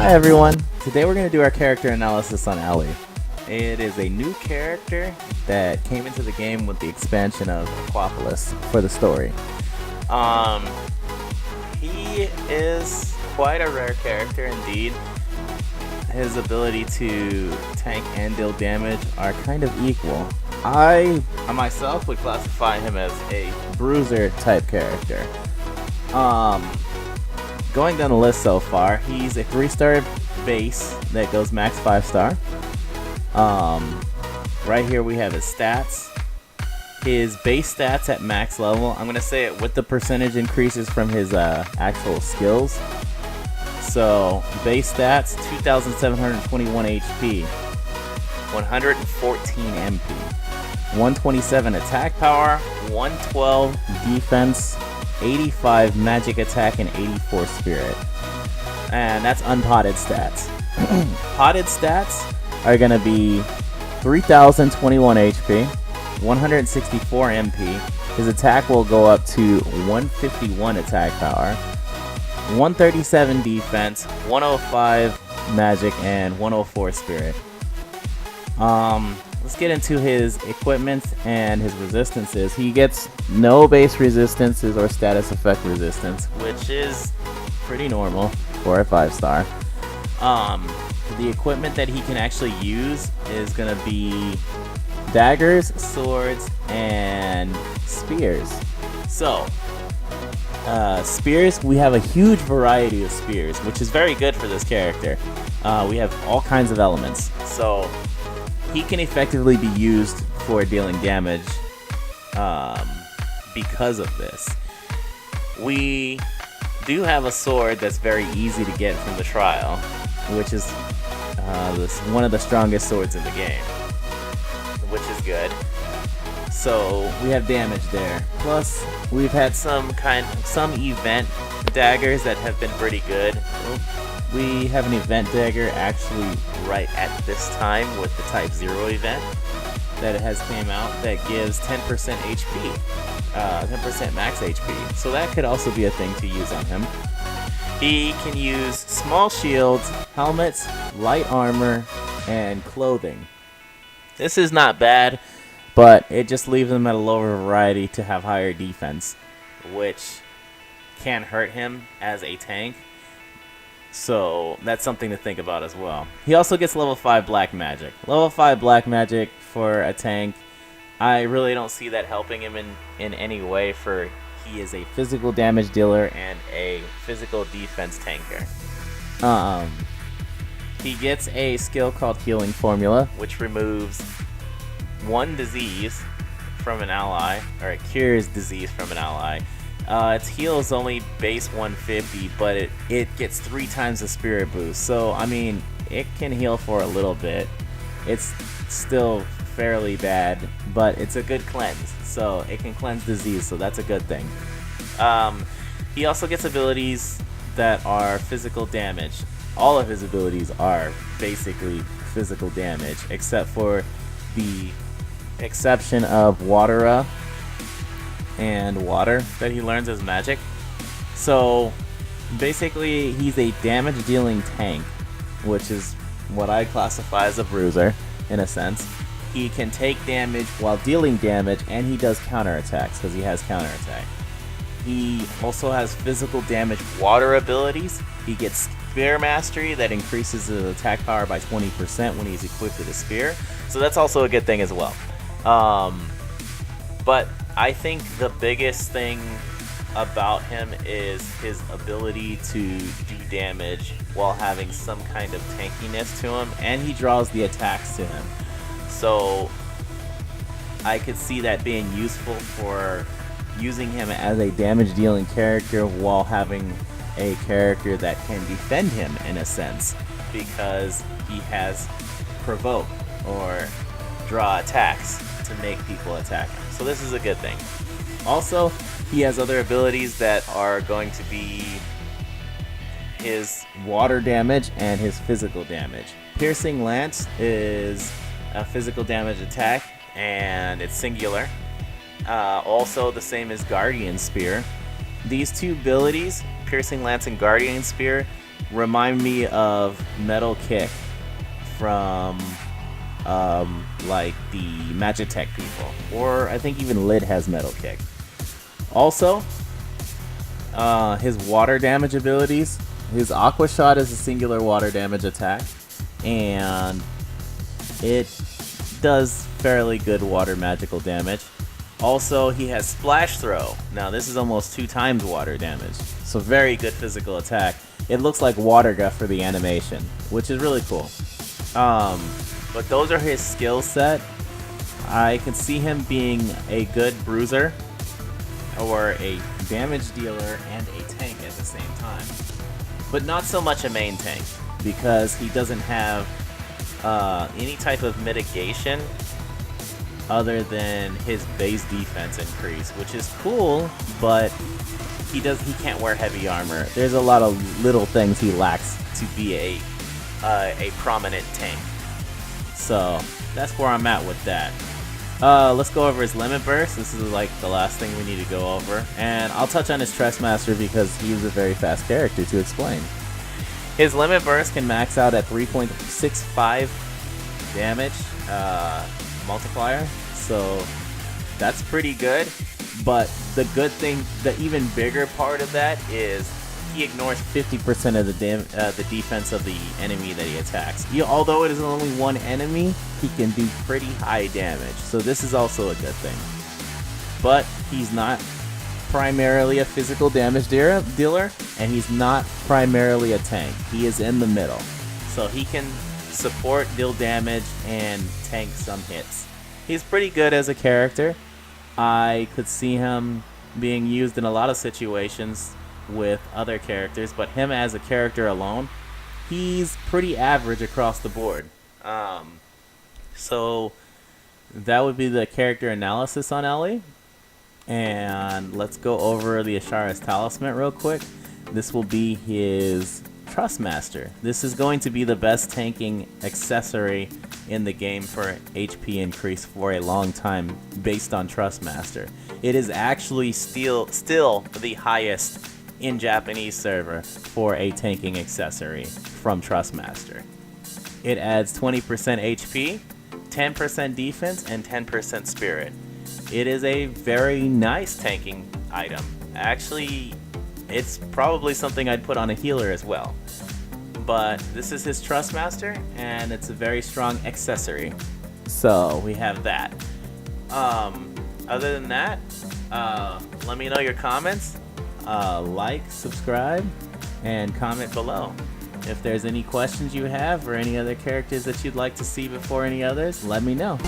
Hi everyone, today we're going to do our character analysis on Elle. It is a new character that came into the game with the expansion of Aquapolis for the story. He is quite a rare character indeed. His ability to tank and deal damage are kind of equal. I myself would classify him as a bruiser type character. Going down the list so far, he's a 3-star base that goes max 5-star. Right here we have his stats. His base stats at max level, I'm going to say it with the percentage increases from his actual skills. So, base stats, 2,721 HP, 114 MP, 127 attack power, 112 defense, 85 magic attack, and 84 spirit. And that's unpotted stats. Potted stats are going to be 3,021 HP, 164 MP. His attack will go up to 151 attack power, 137 defense, 105 magic, and 104 spirit. Let's get into his equipment and his resistances. He gets no base resistances or status effect resistance, which is pretty normal for a 5-star. The equipment that he can actually use is going to be daggers, swords, and spears. So, spears, we have a huge variety of spears, which is very good for this character. We have all kinds of elements. So, he can effectively be used for dealing damage because of this. We do have a sword that's very easy to get from the trial, which is one of the strongest swords in the game, which is good. So we have damage there. Plus, we've had some event daggers that have been pretty good. We have an event dagger actually right at this time with the Type 0 event that has came out that gives 10% HP, 10% max HP. So that could also be a thing to use on him. He can use small shields, helmets, light armor, and clothing. This is not bad, but it just leaves him at a lower variety to have higher defense, which can hurt him as a tank. So that's something to think about as well. He also gets level 5 black magic. Level 5 black magic for a tank, I really don't see that helping him in any way, for he is a physical damage dealer and a physical defense tanker. He gets a skill called Healing Formula, which removes one disease from an ally, or it cures disease from an ally. Its heal is only base 150, but it gets 3 times the spirit boost. So, I mean, it can heal for a little bit. It's still fairly bad, but it's a good cleanse. So, it can cleanse disease, so that's a good thing. He also gets abilities that are physical damage. All of his abilities are basically physical damage, except for the exception of Watera and water that he learns as magic. So basically he's a damage dealing tank, which is what I classify as a bruiser in a sense. He can take damage while dealing damage, and he does counterattacks because he has counterattack. He also has physical damage water abilities. He gets Spear Mastery that increases his attack power by 20% when he's equipped with a spear. So that's also a good thing as well. But I think the biggest thing about him is his ability to do damage while having some kind of tankiness to him, and he draws the attacks to him. So I could see that being useful for using him as a damage dealing character while having a character that can defend him in a sense, because he has provoke or draw attacks to make people attack him. So this is a good thing. Also, he has other abilities that are going to be his water damage and his physical damage. Piercing Lance is a physical damage attack, and it's singular. Also the same as Guardian Spear. These two abilities, Piercing Lance and Guardian Spear, remind me of Metal Kick from like the Magitech people, or I think even Lid has Metal Kick. Also, his water damage abilities. His Aqua Shot is a singular water damage attack, and it does fairly good water magical damage. Also, he has Splash Throw. Now, this is almost 2 times water damage, so very good physical attack. It looks like Water Guff for the animation, which is really cool. But those are his skill set. I can see him being a good bruiser, or a damage dealer and a tank at the same time. But not so much a main tank, because he doesn't have any type of mitigation other than his base defense increase, which is cool, but he can't wear heavy armor. There's a lot of little things he lacks to be a prominent tank. So that's where I'm at with that. Let's go over his limit burst. This is like the last thing we need to go over, and I'll touch on his Tressmaster because he's a very fast character to explain. His limit burst can max out at 3.65 damage multiplier, so that's pretty good. But the good thing, the even bigger part of that is he ignores 50% of the defense of the enemy that he attacks. Although it is only one enemy, he can do pretty high damage, so this is also a good thing. But he's not primarily a physical damage dealer, and he's not primarily a tank. He is in the middle, so he can support, deal damage, and tank some hits. He's pretty good as a character. I could see him being used in a lot of situations with other characters, but him as a character alone, he's pretty average across the board. So that would be the character analysis on Elle. And let's go over the Astara Talisman real quick. This will be his Trustmaster. This is going to be the best tanking accessory in the game for HP increase for a long time based on Trustmaster. It is actually still the highest in Japanese server for a tanking accessory from Trustmaster. It adds 20% HP, 10% defense, and 10% spirit. It is a very nice tanking item. Actually, it's probably something I'd put on a healer as well. But this is his Trustmaster, and it's a very strong accessory. So we have that. Other than that, let me know your comments. Like, subscribe, and comment below. If there's any questions you have or any other characters that you'd like to see before any others, let me know.